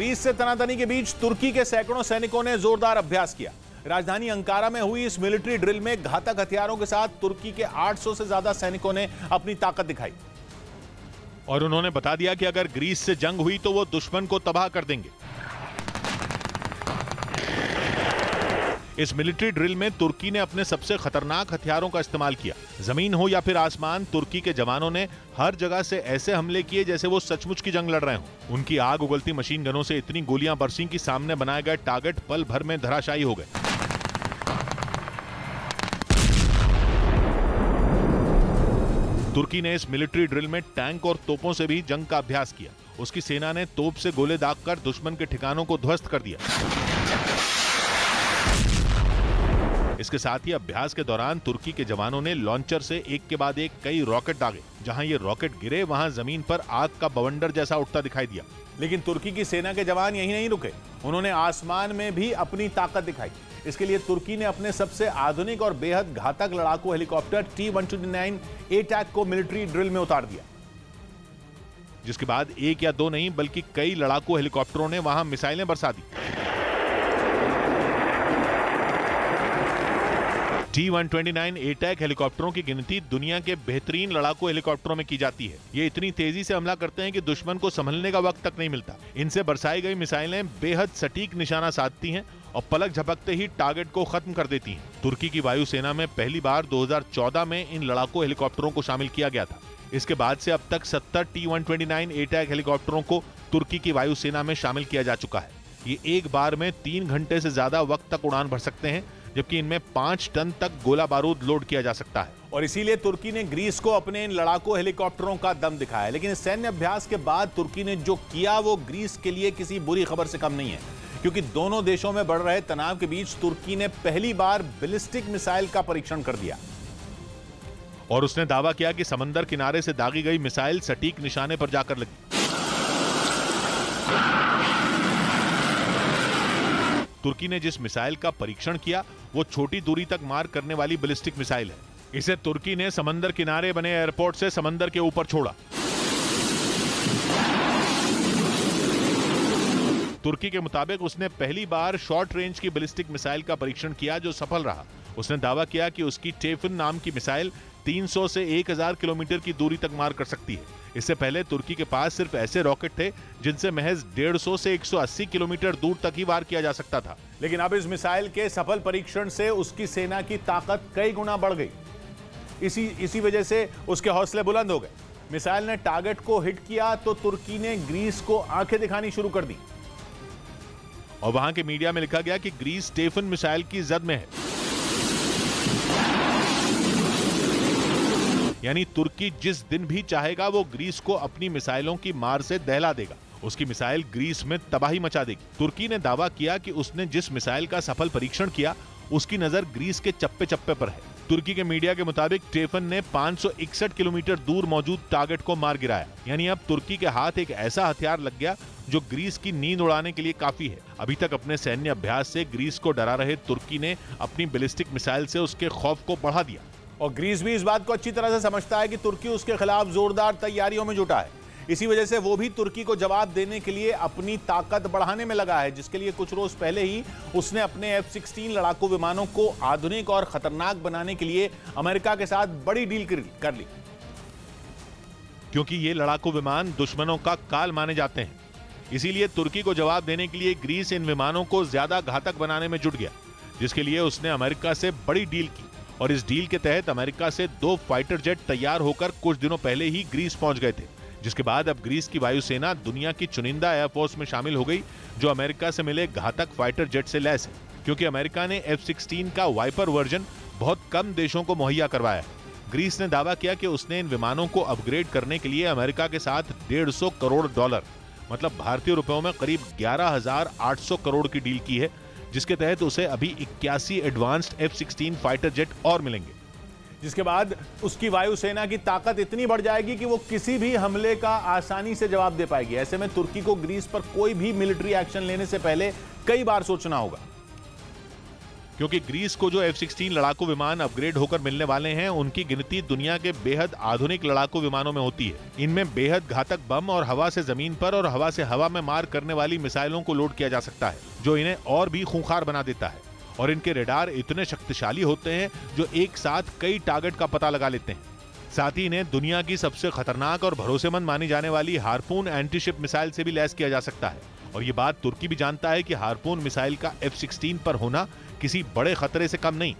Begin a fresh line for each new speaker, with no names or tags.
Greece से तनातनी के बीच तुर्की के सैकड़ों सैनिकों ने जोरदार अभ्यास किया। राजधानी अंकारा में हुई इस मिलिट्री ड्रिल में घातक हथियारों के साथ तुर्की के 800 से ज्यादा सैनिकों ने अपनी ताकत दिखाई
और उन्होंने बता दिया कि अगर ग्रीस से जंग हुई तो वो दुश्मन को तबाह कर देंगे। इस मिलिट्री ड्रिल में तुर्की ने अपने सबसे खतरनाक हथियारों का इस्तेमाल किया। जमीन हो या फिर आसमान, तुर्की के जवानों ने हर जगह से ऐसे हमले किए जैसे वो सचमुच की जंग लड़ रहे हों। उनकी आग उगलती मशीन गनों से इतनी गोलियां बरसीं कि सामने बनाए गए टारगेट पल भर में धराशायी हो गए। तुर्की ने इस मिलिट्री ड्रिल में टैंक और तोपों से भी जंग का अभ्यास किया। उसकी सेना ने तोप से गोले दागकर दुश्मन के ठिकानों को ध्वस्त कर दिया। इसके साथ ही अभ्यास के दौरान तुर्की के जवानों ने लॉन्चर से एक के बाद एक कई रॉकेट दागे। जहां ये रॉकेट गिरे वहां जमीन पर आग का बवंडर जैसा उठता दिखाई दिया।
लेकिन तुर्की की सेना के जवान यहीं नहीं रुके, उन्होंने आसमान में भी अपनी ताकत दिखाई। इसके लिए तुर्की ने अपने सबसे आधुनिक और बेहद घातक लड़ाकू हेलीकॉप्टर T-129 A-TAC को मिलिट्री ड्रिल में उतार दिया,
जिसके बाद एक या दो नहीं बल्कि कई लड़ाकू हेलीकॉप्टरों ने वहां मिसाइलें बरसा दी। T-129 A-TAC हेलीकॉप्टरों की गिनती दुनिया के बेहतरीन लड़ाकू हेलीकॉप्टरों में की जाती है। ये इतनी तेजी से हमला करते हैं कि दुश्मन को संभलने का वक्त तक नहीं मिलता। इनसे बरसाई गई मिसाइलें बेहद सटीक निशाना साधती हैं और पलक झपकते ही टारगेट को खत्म कर देती हैं। तुर्की की वायुसेना में पहली बार 2014 में इन लड़ाकू हेलीकॉप्टरों को शामिल किया गया था। इसके बाद से अब तक 70 T-129 A-TAC हेलीकॉप्टरों को तुर्की की वायुसेना में शामिल किया जा चुका है। ये एक बार में 3 घंटे से ज्यादा वक्त तक उड़ान भर सकते हैं, जबकि इनमें 5 टन तक गोला बारूद लोड किया जा सकता है।
और इसीलिए तुर्की ने ग्रीस को अपने इन लड़ाकू हेलीकॉप्टरों का दम दिखाया। लेकिन इस सैन्य अभ्यास के बाद तुर्की ने जो किया वो ग्रीस के लिए किसी बुरी खबर से कम नहीं है, क्योंकि दोनों देशों में बढ़ रहे तनाव के बीच तुर्की ने पहली बार बैलिस्टिक मिसाइल का परीक्षण कर दिया।
और उसने दावा किया कि समंदर किनारे से दागी गई मिसाइल सटीक निशाने पर जाकर लगी। तुर्की ने जिस मिसाइल का परीक्षण किया वो छोटी दूरी तक मार करने वाली बैलिस्टिक मिसाइल है। इसे तुर्की ने समंदर किनारे बने एयरपोर्ट से समंदर के ऊपर छोड़ा। तुर्की के मुताबिक उसने पहली बार शॉर्ट रेंज की बैलिस्टिक मिसाइल का परीक्षण किया जो सफल रहा। उसने दावा किया कि उसकी टेफन नाम की मिसाइल 300 से 1000 किलोमीटर की दूरी तक मार कर सकती है। इससे पहले तुर्की के पास सिर्फ ऐसे रॉकेट थे जिनसे महज 150 से 180 किलोमीटर दूर तक ही वार किया जा सकता था।
लेकिन अब इस मिसाइल के सफल परीक्षण से उसकी सेना की ताकत कई गुना बढ़ गई। इसी वजह से उसके हौसले बुलंद हो गए। मिसाइल ने टारगेट को हिट किया तो तुर्की ने ग्रीस को आंखें दिखानी शुरू कर दी
और वहां के मीडिया में लिखा गया कि ग्रीस टेफन मिसाइल की जद में है। यानी तुर्की जिस दिन भी चाहेगा वो ग्रीस को अपनी मिसाइलों की मार से दहला देगा। उसकी मिसाइल ग्रीस में तबाही मचा देगी। तुर्की ने दावा किया कि उसने जिस मिसाइल का सफल परीक्षण किया उसकी नजर ग्रीस के चप्पे चप्पे पर है। तुर्की के मीडिया के मुताबिक टेफन ने 561 किलोमीटर दूर मौजूद टारगेट को मार गिराया। यानी अब तुर्की के हाथ एक ऐसा हथियार लग गया जो ग्रीस की नींद उड़ाने के लिए काफी है। अभी तक अपने सैन्य अभ्यास से ग्रीस को डरा रहे तुर्की ने अपनी बैलिस्टिक मिसाइल से उसके खौफ को बढ़ा दिया।
और ग्रीस भी इस बात को अच्छी तरह से समझता है कि तुर्की उसके खिलाफ जोरदार तैयारियों में जुटा है। इसी वजह से वो भी तुर्की को जवाब देने के लिए अपनी ताकत बढ़ाने में लगा है, जिसके लिए कुछ रोज पहले ही उसने अपने F-16 लड़ाकू विमानों को आधुनिक और खतरनाक बनाने के लिए अमेरिका के साथ बड़ी डील कर ली।
क्योंकि ये लड़ाकू विमान दुश्मनों का काल माने जाते हैं, इसीलिए तुर्की को जवाब देने के लिए ग्रीस इन विमानों को ज्यादा घातक बनाने में जुट गया, जिसके लिए उसने अमेरिका से बड़ी डील की। और इस डील के तहत अमेरिका से 2 फाइटर जेट तैयार होकर कुछ दिनों पहले ही ग्रीस पहुंच गए थे, जिसके बाद अब ग्रीस की वायुसेना दुनिया की चुनिंदा एयरफोर्स में शामिल हो गई जो अमेरिका से मिले घातक फाइटर जेट से लैस है। क्योंकि अमेरिका ने F-16 का वाइपर वर्जन बहुत कम देशों को मुहैया करवाया है। ग्रीस ने दावा किया कि उसने इन विमानों को अपग्रेड करने के लिए अमेरिका के साथ $150 करोड़ मतलब भारतीय रुपयों में करीब 11,800 करोड़ की डील की है, जिसके तहत उसे अभी 81 एडवांस्ड F-16 फाइटर जेट और मिलेंगे,
जिसके बाद उसकी वायुसेना की ताकत इतनी बढ़ जाएगी कि वो किसी भी हमले का आसानी से जवाब दे पाएगी। ऐसे में तुर्की को ग्रीस पर कोई भी मिलिट्री एक्शन लेने से पहले कई बार सोचना होगा।
क्योंकि ग्रीस को जो F-16 लड़ाकू विमान अपग्रेड होकर मिलने वाले हैं, उनकी गिनती दुनिया के बेहद आधुनिक लड़ाकू विमानों में होती है। इनमें बेहद घातक बम और हवा से जमीन पर और हवा से हवा में मार करने वाली मिसाइलों को लोड किया जा सकता है, जो इन्हें और भी खूंखार बना देता है। और इनके रेडार इतने शक्तिशाली होते हैं जो एक साथ कई टारगेट का पता लगा लेते हैं। साथ ही इन्हें दुनिया की सबसे खतरनाक और भरोसेमंद मानी जाने वाली हार्पून एंटीशिप मिसाइल से भी लैस किया जा सकता है। और ये बात तुर्की भी जानता है कि हार्पून मिसाइल का F-16 पर होना किसी बड़े खतरे से कम नहीं।